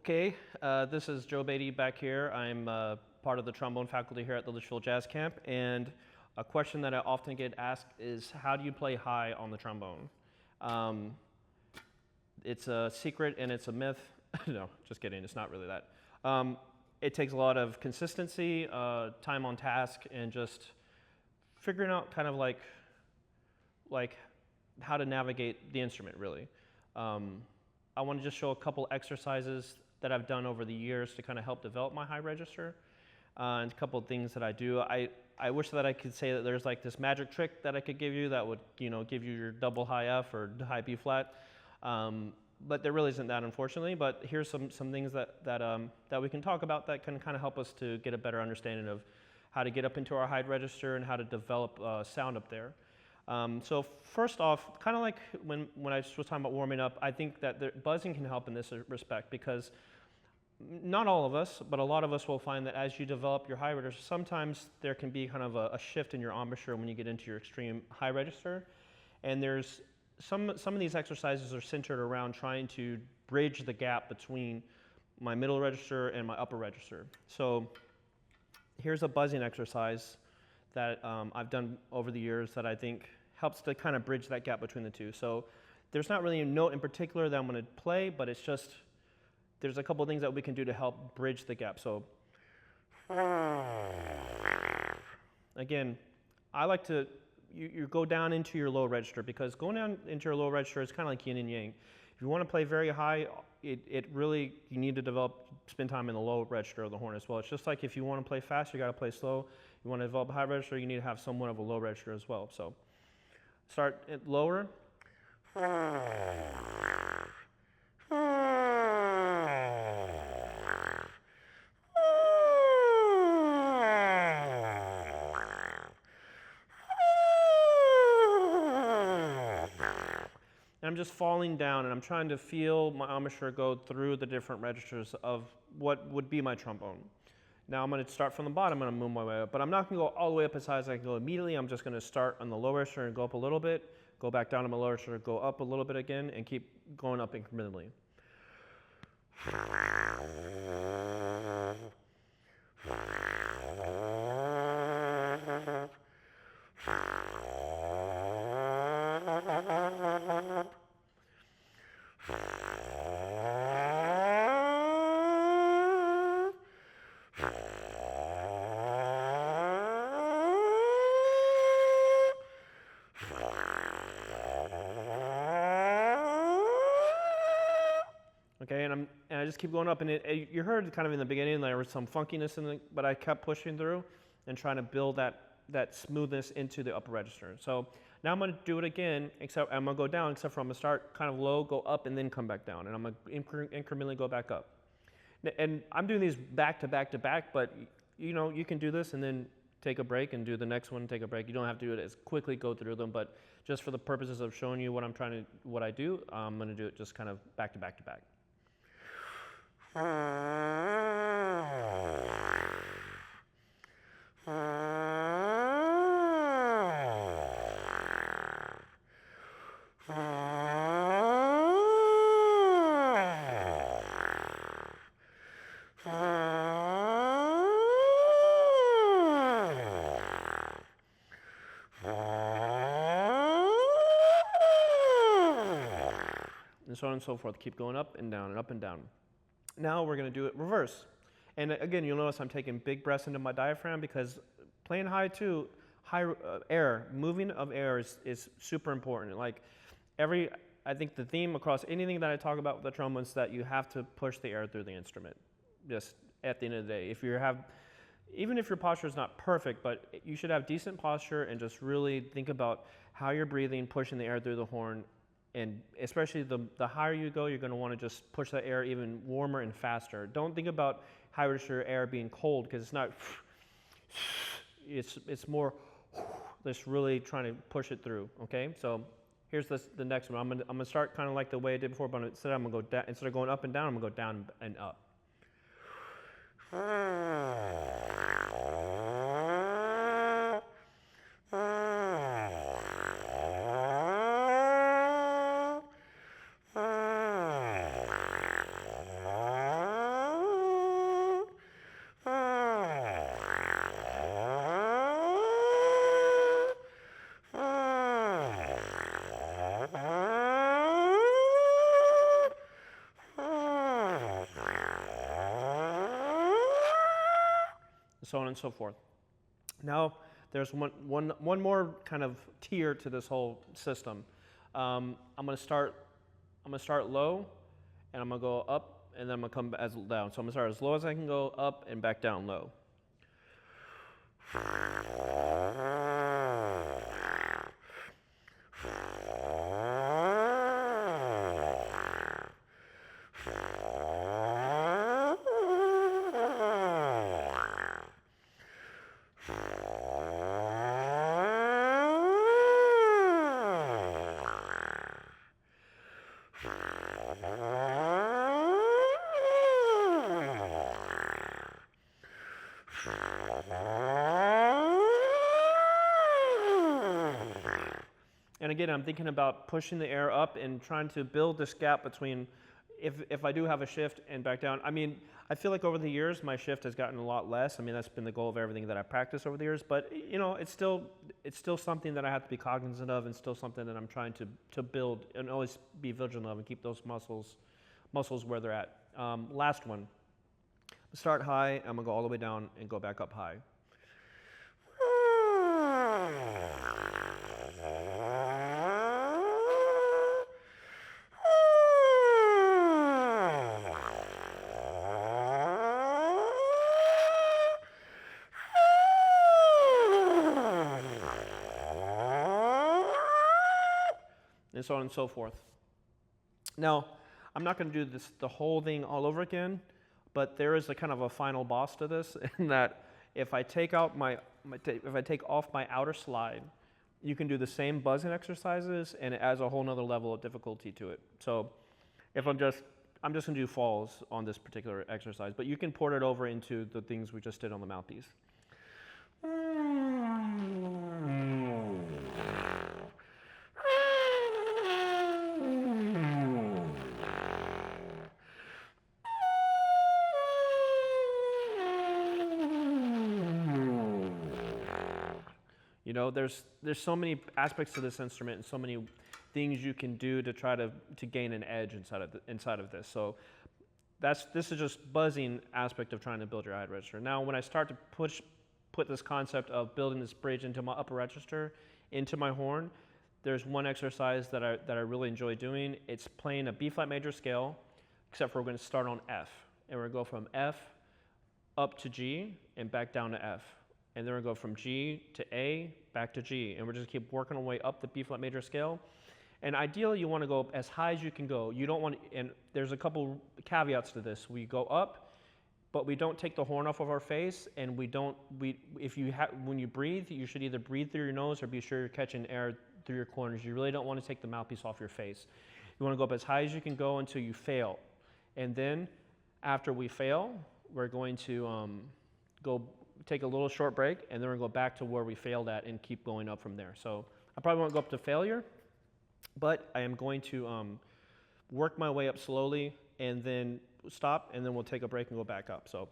Okay, this is Joe Beaty back here. I'm part of the trombone faculty here at the Litchfield Jazz Camp, and a question that I often get asked is, how do you play high on the trombone? It's a secret and it's a myth. No, just kidding, it's not really that. It takes a lot of consistency, time on task, and just figuring out kind of like how to navigate the instrument, really. I want to just show a couple exercises that I've done over the years to kind of help develop my high register, and a couple of things that I do. I wish that I could say that there's like this magic trick that I could give you that would, give you your double high F or high B flat, but there really isn't that, unfortunately. But here's some things that we can talk about that can kind of help us to get a better understanding of how to get up into our high register and how to develop sound up there. So first off, kind of like when I was talking about warming up, I think that buzzing can help in this respect, because not all of us, but a lot of us will find that as you develop your high register, sometimes there can be kind of a shift in your embouchure when you get into your extreme high register. And there's some of these exercises are centered around trying to bridge the gap between my middle register and my upper register. So here's a buzzing exercise that I've done over the years that I think helps to kind of bridge that gap between the two. So there's not really a note in particular that I'm going to play, but it's just, there's a couple of things that we can do to help bridge the gap. So again, I like to, you go down into your low register, because going down into your low register is kind of like yin and yang. If you want to play very high, it really, you need to spend time in the low register of the horn as well. It's just like if you want to play fast, you got to play slow. You want to develop a high register, you need to have somewhat of a low register as well. So start at lower. And I'm just falling down, and I'm trying to feel my embouchure go through the different registers of what would be my trombone. Now I'm going to start from the bottom, and I'm going to move my way up, but I'm not going to go all the way up as high as I can go immediately. I'm just going to start on the low register and go up a little bit, go back down to my low register, go up a little bit again, and keep going up incrementally. Okay, and I just keep going up, and you heard kind of in the beginning there was some funkiness in it, but I kept pushing through and trying to build that smoothness into the upper register. So now I'm going to do it again, except I'm going to go down, except for I'm going to start kind of low, go up, and then come back down, and I'm going to incrementally go back up. And I'm doing these back to back to back, but you can do this and then take a break and do the next one, take a break. You don't have to do it as quickly, go through them, but just for the purposes of showing you what I do, I'm going to do it just kind of back to back to back. And so on and so forth. Keep going up and down and up and down. Now we're going to do it reverse. And again, you'll notice I'm taking big breaths into my diaphragm, because playing high too, air, moving of air is super important. Like I think the theme across anything that I talk about with the trombone is that you have to push the air through the instrument, just at the end of the day. Even if your posture is not perfect, but you should have decent posture and just really think about how you're breathing, pushing the air through the horn. And especially the higher you go, you're going to want to just push that air even warmer and faster. Don't think about high register air being cold, because it's not. It's more just really trying to push it through. Okay, so here's the next one. I'm gonna start kind of like the way I did before, but instead I'm gonna go down. Instead of going up and down, I'm gonna go down and up. so on and so forth. Now, there's one more kind of tier to this whole system. I'm gonna start low, and I'm gonna go up, and then I'm gonna come down. So I'm gonna start as low as I can go, up and back down low. And again, I'm thinking about pushing the air up and trying to build this gap between if I do have a shift and back down. I mean, I feel like over the years, my shift has gotten a lot less. I mean, that's been the goal of everything that I practice over the years, but you know, it's still something that I have to be cognizant of, and still something that I'm trying to build and always be vigilant of and keep those muscles where they're at. Last one, start high, I'm gonna go all the way down and go back up high. And so on and so forth. Now, I'm not going to do the whole thing all over again, but there is a kind of a final boss to this, in that if I take off my outer slide, you can do the same buzzing exercises, and it adds a whole nother level of difficulty to it. So, if I'm just going to do falls on this particular exercise, but you can port it over into the things we just did on the mouthpiece. You know, there's so many aspects to this instrument and so many things you can do to try to gain an edge inside of this. So this is just buzzing aspect of trying to build your head register. Now, when I start to put this concept of building this bridge into my upper register, into my horn, there's one exercise that I really enjoy doing. It's playing a B flat major scale, except for we're going to start on F, and we're going to go from F up to G and back down to F. And then we're going to go from G to A, back to G. And we're just keep working our way up the B flat major scale. And ideally, you want to go as high as you can go. You don't want, and there's a couple caveats to this. We go up, but we don't take the horn off of our face. And when you breathe, you should either breathe through your nose or be sure you're catching air through your corners. You really don't want to take the mouthpiece off your face. You want to go up as high as you can go until you fail. And then after we fail, we're going to take a little short break, and then we're going to go back to where we failed at and keep going up from there. So I probably won't go up to failure, but I am going to work my way up slowly and then stop, and then we'll take a break and go back up. So.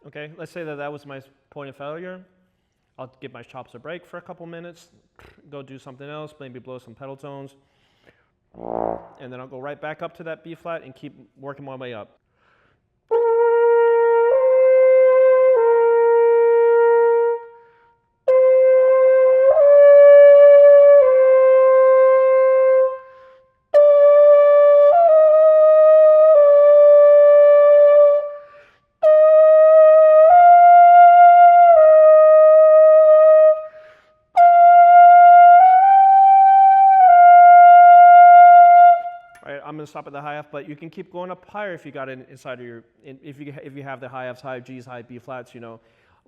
Okay, let's say that was my point of failure. I'll give my chops a break for a couple minutes, go do something else, maybe blow some pedal tones. And then I'll go right back up to that B flat and keep working my way up. I'm going to stop at the high F, but you can keep going up higher if you got it inside of your, if you have the high Fs, high Gs, high B flats, you know.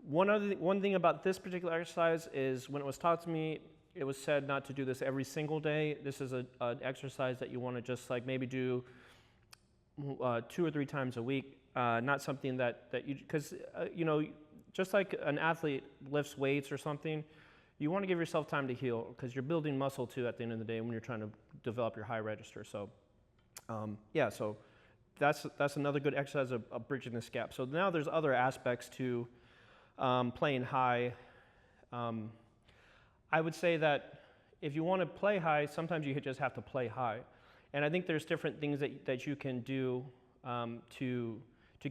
One thing about this particular exercise is when it was taught to me, it was said not to do this every single day. This is an exercise that you want to just like maybe do 2 or 3 times a week, not something that you, because you know, just like an athlete lifts weights or something, you want to give yourself time to heal because you're building muscle too at the end of the day when you're trying to develop your high register. So yeah, so that's another good exercise of bridging this gap. So now there's other aspects to playing high. I would say that if you want to play high, sometimes you just have to play high. And I think there's different things that you can do to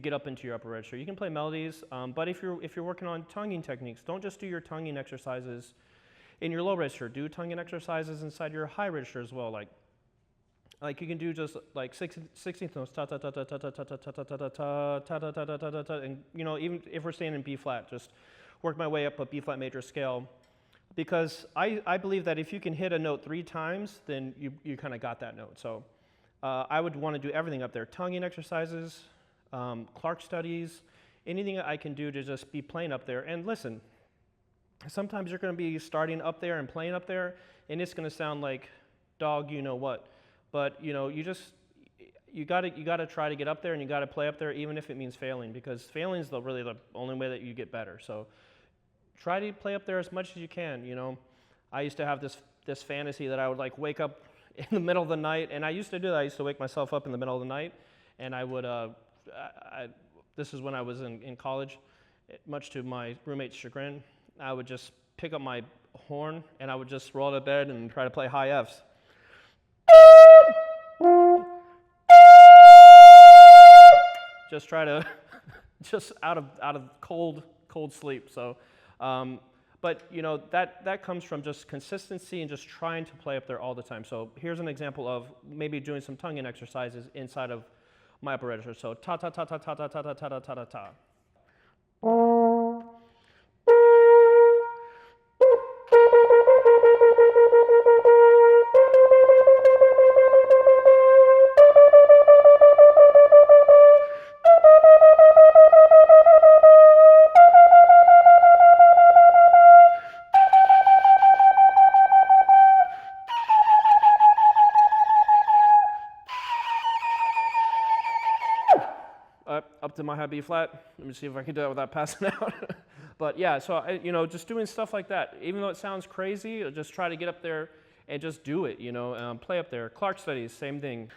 get up into your upper register. You can play melodies, but if you're working on tonguing techniques, don't just do your tonguing exercises in your low register. Do tonguing exercises inside your high register as well. Like you can do just like 16th notes, ta ta ta ta ta ta ta ta ta ta ta ta ta ta ta ta ta, and you know, even if we're staying in B flat, just work my way up a B flat major scale, because I believe that if you can hit a note 3 times, then you kind of got that note. So I would want to do everything up there: tonguing exercises, Clark studies, anything I can do to just be playing up there. And listen, sometimes you're going to be starting up there and playing up there, and it's going to sound like dog, you know what. But you know, you got to try to get up there, and you got to play up there, even if it means failing, because failing is really the only way that you get better. So try to play up there as much as you can. You know, I used to have this fantasy that I would like wake up in the middle of the night, and I used to do that. I used to wake myself up in the middle of the night, and I would. This is when I was in college. Much to my roommate's chagrin, I would just pick up my horn and I would just roll to bed and try to play high Fs. Just try to, just out of cold sleep. So, but you know, that comes from just consistency and just trying to play up there all the time. So here's an example of maybe doing some tonguing exercises inside of my upper register. So ta ta ta ta ta ta ta ta ta ta ta ta. Up to my high B flat. Let me see if I can do that without passing out. But yeah, so you know, just doing stuff like that. Even though it sounds crazy, just try to get up there and just do it. You know, play up there. Clark studies, same thing.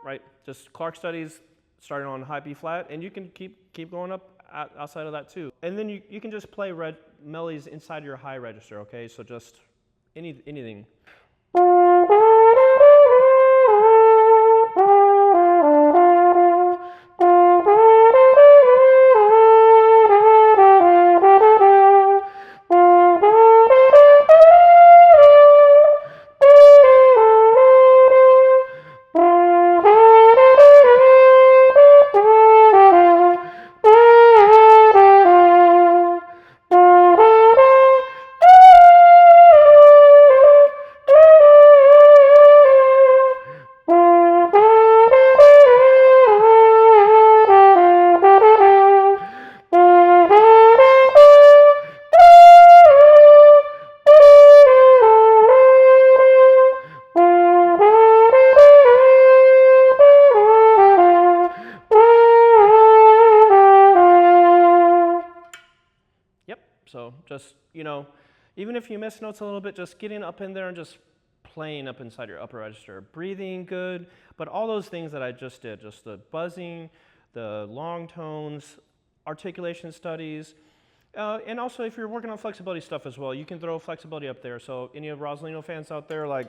Right, just Clark studies, starting on high B flat, and you can keep going up outside of that too. And then you can just play melodies inside your high register. Okay, so just anything. So just, you know, even if you miss notes a little bit, just getting up in there and just playing up inside your upper register. Breathing good, but all those things that I just did, just the buzzing, the long tones, articulation studies, and also if you're working on flexibility stuff as well, you can throw flexibility up there. So any of Rosalino fans out there, like,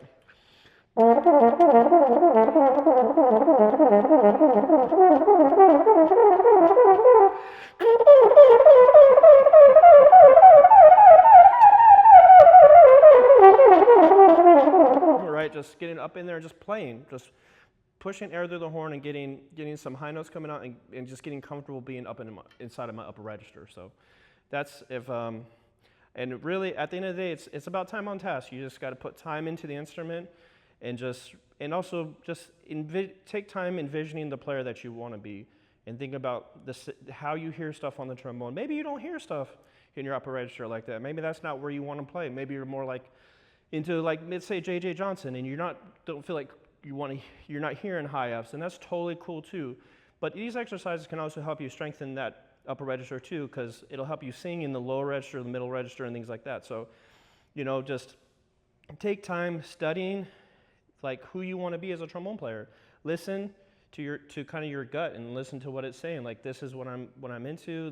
right, just getting up in there and just playing, just pushing air through the horn and getting some high notes coming out and just getting comfortable being up inside of my upper register. So that's and really at the end of the day, it's about time on task. You just got to put time into the instrument and also take time envisioning the player that you want to be and think about how you hear stuff on the trombone. Maybe you don't hear stuff in your upper register like that. Maybe that's not where you want to play. Maybe you're more like into like say J.J. Johnson, and don't feel like you're not hearing high Fs, and that's totally cool too. But these exercises can also help you strengthen that upper register too, because it'll help you sing in the lower register, the middle register, and things like that. So, just take time studying like who you want to be as a trombone player. Listen to kind of your gut and listen to what it's saying. Like, this is what I'm into,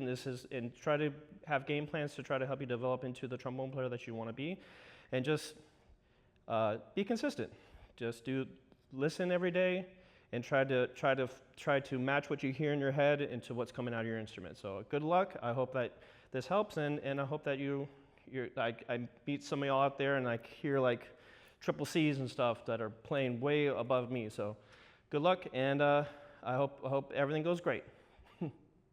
and try to have game plans to try to help you develop into the trombone player that you want to be, and just be consistent. Just listen every day and try to match what you hear in your head into what's coming out of your instrument. So good luck. I hope that this helps, and I hope that I meet some of y'all out there and I hear like triple C's and stuff that are playing way above me. So good luck, and I hope everything goes great.